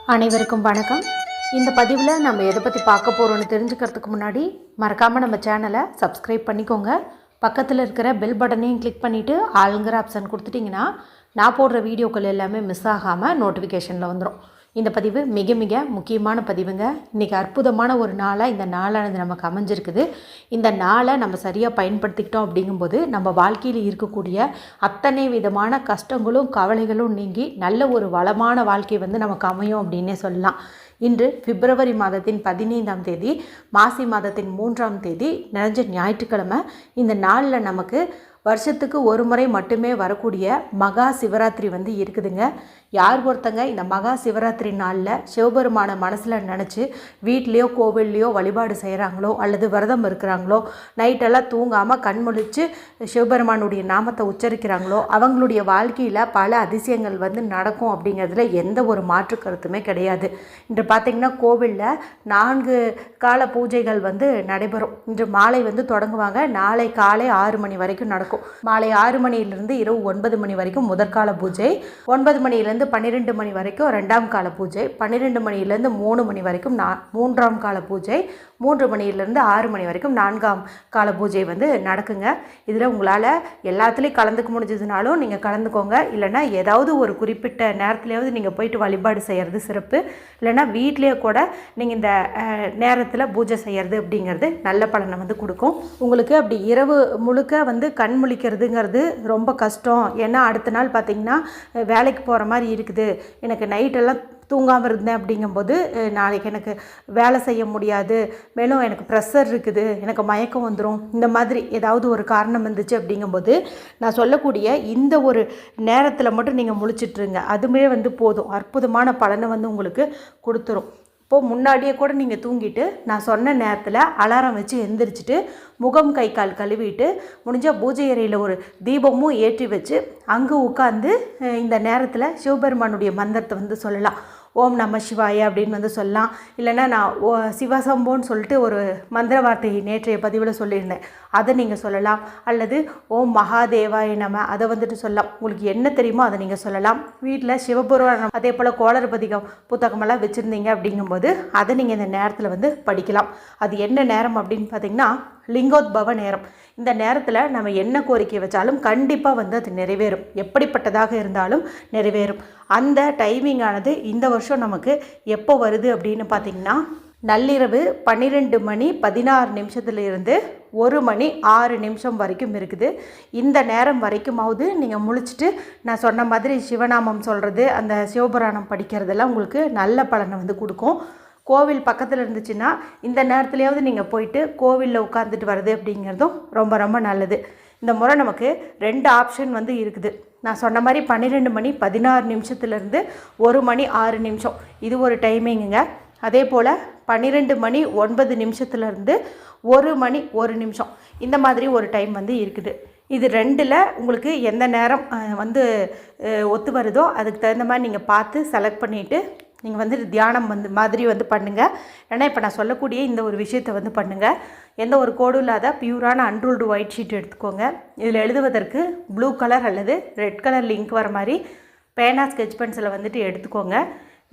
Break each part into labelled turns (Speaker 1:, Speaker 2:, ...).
Speaker 1: அனைவருக்கும் வணக்கம். இந்த பதிவில் நம்ம எதை பற்றி பார்க்க போகிறோன்னு தெரிஞ்சுக்கிறதுக்கு முன்னாடி மறக்காமல் நம்ம சேனலை சப்ஸ்கிரைப் பண்ணிக்கோங்க. பக்கத்தில் இருக்கிற பெல் பட்டனையும் கிளிக் பண்ணிவிட்டு ஆளுங்கிற ஆப்ஷன் கொடுத்துட்டிங்கன்னா நான் போடுற வீடியோக்கள் எல்லாமே மிஸ் ஆகாமல் நோட்டிஃபிகேஷனில் வந்துடும். இந்த பதிவு மிக மிக முக்கியமான பதிவுங்க. இன்றைக்கி அற்புதமான ஒரு நாளாக இந்த நாளானது நமக்கு அமைஞ்சிருக்குது. இந்த நாளை நம்ம சரியாக பயன்படுத்திக்கிட்டோம் அப்படிங்கும்போது நம்ம வாழ்க்கையில் இருக்கக்கூடிய அத்தனை விதமான கஷ்டங்களும் கவலைகளும் நீங்கி நல்ல ஒரு வளமான வாழ்க்கை நமக்கு அமையும் அப்படின்னே சொல்லலாம். இன்று பிப்ரவரி மாதத்தின் 15ஆம் தேதி, மாசி மாதத்தின் 3ஆம் தேதி, நிறைஞ்ச ஞாயிற்றுக்கிழமை. இந்த நாளில் நமக்கு வருஷத்துக்கு ஒரு முறை மட்டுமே வரக்கூடிய மகா சிவராத்திரி இருக்குதுங்க. யார் ஒருத்தங்க இந்த மகா சிவராத்திரி நாளில் சிவபெருமான மனசில் நினச்சி வீட்லேயோ கோவில்லையோ வழிபாடு செய்கிறாங்களோ அல்லது விரதம் இருக்கிறாங்களோ, நைட்டெல்லாம் தூங்காமல் கண்முழித்து சிவபெருமானுடைய நாமத்தை உச்சரிக்கிறாங்களோ அவங்களுடைய வாழ்க்கையில் பல அதிசயங்கள் நடக்கும் அப்படிங்கிறதுல எந்த ஒரு மாற்று கருத்துமே கிடையாது. இன்று பார்த்திங்கன்னா கோவிலில் 4 கால பூஜைகள் நடைபெறும். இன்று மாலை தொடங்குவாங்க. நாளை காலை 6 மணி வரைக்கும் நடக்கும். மாலை 6 மணியிலிருந்து இரவு 9 மணி வரைக்கும் முதற்கால பூஜை, 9 மணியிலிருந்து 12 மணி வரைக்கும் 2ஆம் கால பூஜை, 12 மணியிலிருந்து 3 மணி வரைக்கும் 3ஆம் கால பூஜை, 3 மணியிலிருந்து 6 மணி வரைக்கும் 4ஆம் கால பூஜை நடக்குங்க. இதில் உங்களால் எல்லாத்துலேயும் கலந்துக்க முடிஞ்சதுனாலும் நீங்கள் கலந்துக்கோங்க. இல்லைன்னா ஏதாவது ஒரு குறிப்பிட்ட நேரத்துலையாவது நீங்கள் போயிட்டு வழிபாடு செய்கிறது சிறப்பு. இல்லைன்னா வீட்டிலேயே கூட நீங்கள் இந்த நேரத்தில் பூஜை செய்கிறது அப்படிங்கிறது நல்ல பலனை கொடுக்கும். உங்களுக்கு அப்படி இரவு முழுக்க கண் முழிக்கிறதுங்கிறது ரொம்ப கஷ்டம். ஏன்னா அடுத்த நாள் பார்த்திங்கன்னா வேலைக்கு போகிற மாதிரி இருக்குது, எனக்கு நைட்டெல்லாம் தூங்காமல் இருந்தேன் அப்படிங்கும்போது நாளைக்கு எனக்கு வேலை செய்ய முடியாது, மேலும் எனக்கு ப்ரெஷர் இருக்குது, எனக்கு மயக்கம் வந்துடும், இந்த மாதிரி ஏதாவது ஒரு காரணம் இருந்துச்சு அப்படிங்கும்போது நான் சொல்லக்கூடிய இந்த ஒரு நேரத்தில் மட்டும் நீங்கள் முழிச்சிட்ருங்க. அதுவே போதும், அற்புதமான பலனை உங்களுக்கு கொடுத்துரும். இப்போது முன்னாடியே கூட நீங்கள் தூங்கிட்டு நான் சொன்ன நேரத்தில் அலாரம் வச்சு எந்திரிச்சிட்டு முகம் கை கால் கழுவிட்டு முடிஞ்சால் பூஜை அறையில் ஒரு தீபமும் ஏற்றி வச்சு அங்கே உட்காந்து இந்த நேரத்தில் சிவபெருமானுடைய மந்திரத்தை சொல்லலாம். ஓம் நம சிவாய அப்படின்னு சொல்லலாம். இல்லைன்னா நான் சிவசம்போன்னு சொல்லிட்டு ஒரு மந்திர வார்த்தையை நேற்றைய பதிவில் சொல்லியிருந்தேன், அதை நீங்கள் சொல்லலாம். அல்லது ஓம் மகாதேவாய நம அதை சொல்லலாம். உங்களுக்கு என்ன தெரியுமோ அதை நீங்கள் சொல்லலாம். வீட்டில் சிவபுராணம் அதே போல் கோளறுபதிகம் புத்தகமெல்லாம் வச்சுருந்தீங்க அப்படிங்கும்போது அதை நீங்கள் இந்த நேரத்தில் படிக்கலாம். அது என்ன நேரம் அப்படின்னு பார்த்திங்கன்னா லிங்கோத்பவ நேரம். இந்த நேரத்தில் நம்ம என்ன கோரிக்கை வச்சாலும் கண்டிப்பாக அது நிறைவேறும். எப்படிப்பட்டதாக இருந்தாலும் நிறைவேறும். அந்த டைமிங்கானது இந்த வருஷம் நமக்கு எப்போ வருது அப்படின்னு பார்த்திங்கன்னா நள்ளிரவு 12 மணி 16 நிமிஷத்துலேருந்து 1 மணி 6 நிமிஷம் வரைக்கும் இருக்குது. இந்த நேரம் வரைக்குமாவது நீங்கள் முழிச்சிட்டு நான் சொன்ன மாதிரி சிவநாமம் சொல்கிறது, அந்த சிவபுராணம் படிக்கிறதெல்லாம் உங்களுக்கு நல்ல பலனை கொடுக்கும். கோவில் பக்கத்தில் இருந்துச்சுன்னா இந்த நேரத்துலையாவது நீங்கள் போயிட்டு கோவிலில் உட்காந்துட்டு வர்றது அப்படிங்கிறதும் ரொம்ப ரொம்ப நல்லது. இந்த முறை நமக்கு 2 ஆப்ஷன் இருக்குது. நான் சொன்ன மாதிரி 12 மணி 16 நிமிஷத்துலேருந்து 1 மணி 6 நிமிஷம் இது ஒரு டைமிங்குங்க. அதே போல் 12 மணி 9 நிமிஷத்துலேருந்து 1 மணி 1 நிமிஷம் இந்த மாதிரி ஒரு டைம் இருக்குது. இது 2ல் உங்களுக்கு எந்த நேரம் ஒத்து வருதோ அதுக்கு தகுந்த மாதிரி நீங்கள் பார்த்து செலக்ட் பண்ணிவிட்டு நீங்கள் தியானம் மாதிரி பண்ணுங்கள். ஏன்னா இப்போ நான் சொல்லக்கூடிய இந்த ஒரு விஷயத்தை பண்ணுங்கள். எந்த ஒரு கோடும் இல்லாத பியூரான அன்ரூல்டு ஒயிட் ஷீட் எடுத்துக்கோங்க. இதில் எழுதுவதற்கு ப்ளூ கலர் அல்லது ரெட் கலர் லிங்க் வர மாதிரி பேனா ஸ்கெட்ச் பென்சிலை எடுத்துக்கோங்க.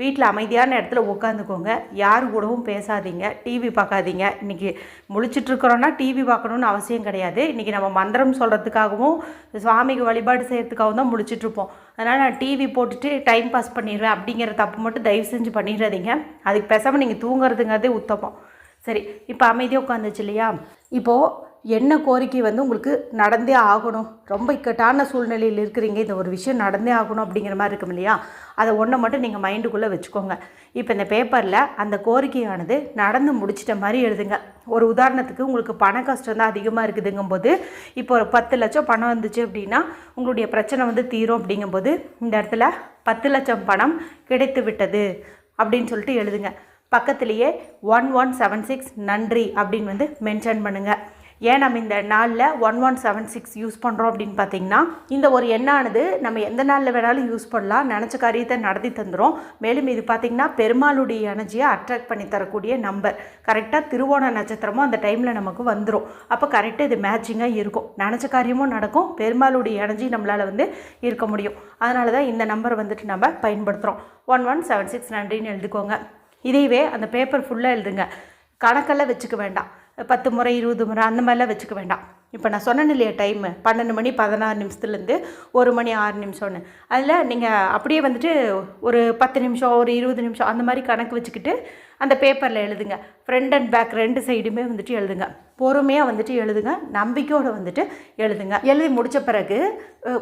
Speaker 1: வீட்டில் அமைதியான இடத்துல உட்காந்துக்கோங்க. யார் கூடவும் பேசாதீங்க, டிவி பார்க்காதீங்க. இன்றைக்கி முழிச்சிட்ருக்கிறோன்னா டிவி பார்க்கணுன்னு அவசியம் கிடையாது. இன்றைக்கி நம்ம மந்திரம் சொல்கிறதுக்காகவும் சுவாமிக்கு வழிபாடு செய்கிறதுக்காகவும் தான் முழிச்சிட்ருப்போம். அதனால் நான் டிவி போட்டுட்டு டைம் பாஸ் பண்ணிடுவேன் அப்படிங்கிற தப்பு மட்டும் தயவு செஞ்சு பண்ணிடாதீங்க. அதுக்கு பேசாமல் நீங்கள் தூங்குறதுங்கிறதே உத்தமம். சரி, இப்போ அமைதியாக உட்காந்துச்சு இல்லையா? இப்போது என்ன கோரிக்கை உங்களுக்கு நடந்தே ஆகணும், ரொம்ப இக்கட்டான சூழ்நிலையில் இருக்கிறீங்க, இந்த ஒரு விஷயம் நடந்தே ஆகணும் அப்படிங்கிற மாதிரி இருக்கும் இல்லையா? அதை ஒன்றை மட்டும் நீங்கள் மைண்டுக்குள்ளே வச்சுக்கோங்க. இப்போ இந்த பேப்பரில் அந்த கோரிக்கையானது நடந்து முடிச்சிட்ட மாதிரி எழுதுங்க. ஒரு உதாரணத்துக்கு உங்களுக்கு பண கஷ்டம் தான் அதிகமாக இருக்குதுங்கும்போது, இப்போ ஒரு 10 லட்சம் பணம் வந்துச்சு அப்படின்னா உங்களுடைய பிரச்சனை தீரும் அப்படிங்கும்போது இந்த இடத்துல 10 லட்சம் பணம் கிடைத்து விட்டது அப்படின்னு சொல்லிட்டு எழுதுங்க. பக்கத்துலேயே 1176 நன்றி அப்படின்னு மென்ஷன் பண்ணுங்கள். ஏன் நம்ம இந்த நாளில் 1176 யூஸ் பண்ணுறோம் அப்படின்னு பார்த்தீங்கன்னா, இந்த ஒரு எண்ணானது நம்ம எந்த நாளில் வேணாலும் யூஸ் பண்ணலாம், நினச்ச காரியத்தை நடத்தி தந்துடும். மேலும் இது பார்த்திங்கன்னா பெருமாளுடைய எனர்ஜியை அட்ராக்ட் பண்ணி தரக்கூடிய நம்பர். கரெக்டாக திருவோண நட்சத்திரமும் அந்த டைமில் நமக்கு வந்துடும். அப்போ கரெக்டாக இது மேட்சிங்காக இருக்கும், நினச்ச காரியமும் நடக்கும், பெருமாளுடைய எனர்ஜி நம்மளால் வந்து இருக்க முடியும். அதனால தான் இந்த நம்பரை வந்துட்டு நம்ம பயன்படுத்துகிறோம். 1176 நன்றின்னு எழுதிக்கோங்க. இதையவே அந்த பேப்பர் ஃபுல்லாக எழுதுங்க. கணக்கெல்லாம் வச்சுக்க வேண்டாம், 10 முறை 20 முறை அந்த மாதிரிலாம் வச்சுக்க வேண்டாம். இப்போ நான் சொன்னேன் இல்லையா டைமு 12 மணி 16 நிமிஷத்துலேருந்து 1 மணி 6 நிமிஷம்னு, அதில் நீங்கள் அப்படியே வந்துட்டு ஒரு 10 நிமிஷம் ஒரு 20 நிமிஷம் அந்த மாதிரி கணக்கு வச்சுக்கிட்டு அந்த பேப்பரில் எழுதுங்க. ஃப்ரண்ட் அண்ட் பேக் 2 சைடுமே வந்துட்டு எழுதுங்க. பொறுமையாக வந்துட்டு எழுதுங்க, நம்பிக்கையோடு வந்துட்டு எழுதுங்க. எழுதி முடித்த பிறகு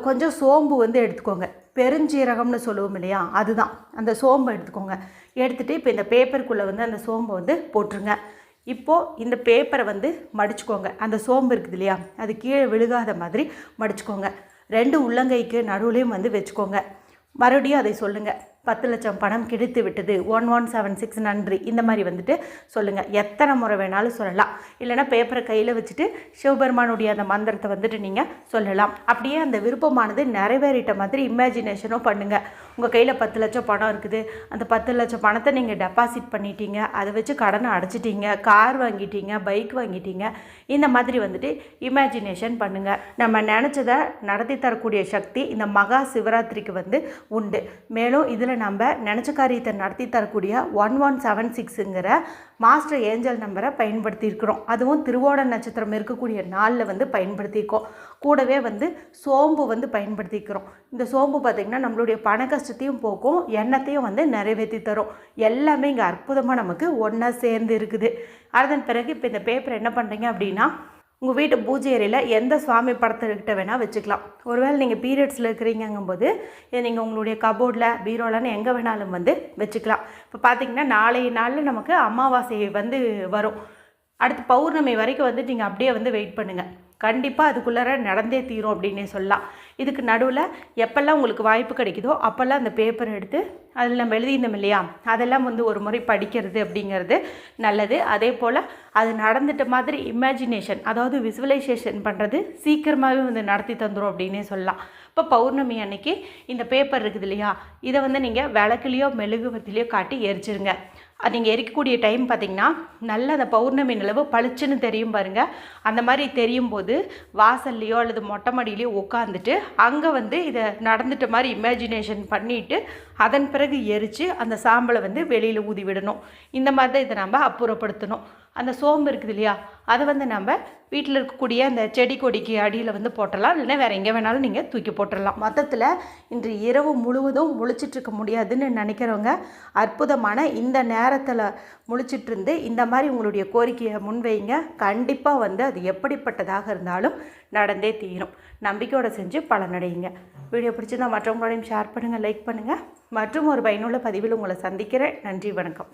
Speaker 1: கொஞ்சம் சோம்பு வந்து எடுத்துக்கோங்க. பெருஞ்சீரகம்னு சொல்லுவோம் இல்லையா, அதுதான் அந்த சோம்பை எடுத்துக்கோங்க. எடுத்துகிட்டு இப்போ இந்த பேப்பருக்குள்ளே வந்து அந்த சோம்பை வந்து போட்டுருங்க. இப்போது இந்த பேப்பரை வந்து மடிச்சுக்கோங்க. அந்த சோம்பு இருக்குது இல்லையா, அது கீழே விழுகாத மாதிரி மடிச்சுக்கோங்க. 2 உள்ளங்கைக்கு நடுவுலையும் வந்து வச்சுக்கோங்க. மறுபடியும் அதை சொல்லுங்கள், 10 லட்சம் பணம் கிடைத்து விட்டது, 1176 நன்றி, இந்த மாதிரி வந்துட்டு சொல்லுங்கள். எத்தனை முறை வேணாலும் சொல்லலாம். இல்லைனா பேப்பரை கையில் வச்சுட்டு சிவபெருமானுடைய அந்த மந்திரத்தை வந்துட்டு நீங்கள் சொல்லலாம். அப்படியே அந்த விருப்பமானது நிறைவேறிட்ட மாதிரி இமேஜினேஷனும் பண்ணுங்கள். உங்கள் கையில் 10 லட்சம் பணம் இருக்குது, அந்த 10 லட்சம் பணத்தை நீங்கள் டெபாசிட் பண்ணிட்டீங்க, அதை வச்சு கடனை அடைச்சிட்டிங்க, கார் வாங்கிட்டீங்க, பைக் வாங்கிட்டீங்க, இந்த மாதிரி வந்துட்டு இமேஜினேஷன் பண்ணுங்கள். நம்ம நினச்சதை நடத்தி தரக்கூடிய சக்தி இந்த மகா சிவராத்திரிக்கு வந்து உண்டு. மேலும் இதில் நம்ம நினச்ச காரியத்தை நடத்தி தரக்கூடிய 1176ங்கிற மாஸ்டர் ஏஞ்சல் நம்பரை பயன்படுத்தியிருக்கிறோம். அதுவும் திருவோண நட்சத்திரம் இருக்கக்கூடிய நாளில் வந்து பயன்படுத்தியிருக்கோம். கூடவே வந்து சோம்பு வந்து பயன்படுத்திக்கிறோம். இந்த சோம்பு பார்த்திங்கன்னா நம்மளுடைய பண கஷ்டத்தையும் போக்கும், எண்ணத்தையும் வந்து நிறைவேற்றி தரும். எல்லாமே இங்கே அற்புதமாக நமக்கு ஒன்றா சேர்ந்து இருக்குது. அதன் பிறகு இப்போ இந்த பேப்பர் என்ன பண்ணுறீங்க அப்படின்னா, உங்கள் வீட்டு பூஜை அறையில் எந்த சுவாமி படத்துக்கிட்ட வேணால் வச்சுக்கலாம். ஒருவேளை நீங்கள் பீரியட்ஸில் இருக்கிறீங்கும்போது இதை நீங்கள் உங்களுடைய கபோர்டில் பீரோலன்னு எங்கே வேணாலும் வந்து வச்சுக்கலாம். இப்போ பார்த்திங்கன்னா நாளைய நாளில் நமக்கு அமாவாசை வந்து வரும். அடுத்து பௌர்ணமி வரைக்கும் வந்து நீங்கள் அப்படியே வந்து வெயிட் பண்ணுங்கள். கண்டிப்பாக அதுக்குள்ளார நடந்தே தீரும் அப்படின்னே சொல்லலாம். இதுக்கு நடுவில் எப்போல்லாம் உங்களுக்கு வாய்ப்பு கிடைக்குதோ அப்போல்லாம் அந்த பேப்பர் எடுத்து அதில் நம்ம எழுதியிருந்தோம் இல்லையா, அதெல்லாம் வந்து ஒரு முறை படிக்கிறது அப்படிங்கிறது நல்லது. அதே போல் அது நடந்துட்ட மாதிரி இமேஜினேஷன், அதாவது விசுவலைசேஷன் பண்ணுறது சீக்கிரமாகவே வந்து நடத்தி தந்துடும் அப்படின்னே சொல்லலாம். இப்போ பௌர்ணமி அன்னைக்கு இந்த பேப்பர் இருக்குது இல்லையா, இதை வந்து நீங்கள் விளக்குலையோ மெழுகுவத்திலையோ காட்டி எரிச்சிருங்க. அது நீங்கள் எரிக்கக்கூடிய டைம் பார்த்திங்கன்னா நல்ல அந்த பௌர்ணமி நிலவு பளிச்சுன்னு தெரியும் பாருங்கள். அந்த மாதிரி தெரியும் போது வாசல்லையோ அல்லது மொட்டை மாடியிலையோ உட்காந்துட்டு அங்கே வந்து இதை நடந்துட்ட மாதிரி இமேஜினேஷன் பண்ணிவிட்டு அதன் பிறகு எரித்து அந்த சாம்பலை வந்து வெளியில் ஊதி விடணும். இந்த மாதிரி தான் இதை நம்ம அப்புறப்படுத்தணும். அந்த சோம்பு இருக்குது இல்லையா, அதை வந்து நம்ம வீட்டில் இருக்கக்கூடிய அந்த செடி கொடிக்கு அடியில் வந்து போட்டலாம், இல்லைன்னா வேறு எங்கே வேணாலும் நீங்கள் தூக்கி போட்டுடலாம். மொத்தத்தில் இன்று இரவு முழுவதும் முழிச்சிட்ருக்க முடியாதுன்னு நினைக்கிறவங்க அற்புதமான இந்த நேரத்தில் முழிச்சிட்ருந்து இந்த மாதிரி உங்களுடைய கோரிக்கையை முன்வைங்க. கண்டிப்பாக வந்து அது எப்படிப்பட்டதாக இருந்தாலும் நடந்தே தீரும். நம்பிக்கையோடு செஞ்சு பலனடையுங்க. வீடியோ பிடிச்சிருந்தால் மற்றவங்களோடையும் ஷேர் பண்ணுங்கள், லைக் பண்ணுங்கள். மற்றும் ஒரு பயனுள்ள பதிவில் உங்களை சந்திக்கிறேன். நன்றி, வணக்கம்.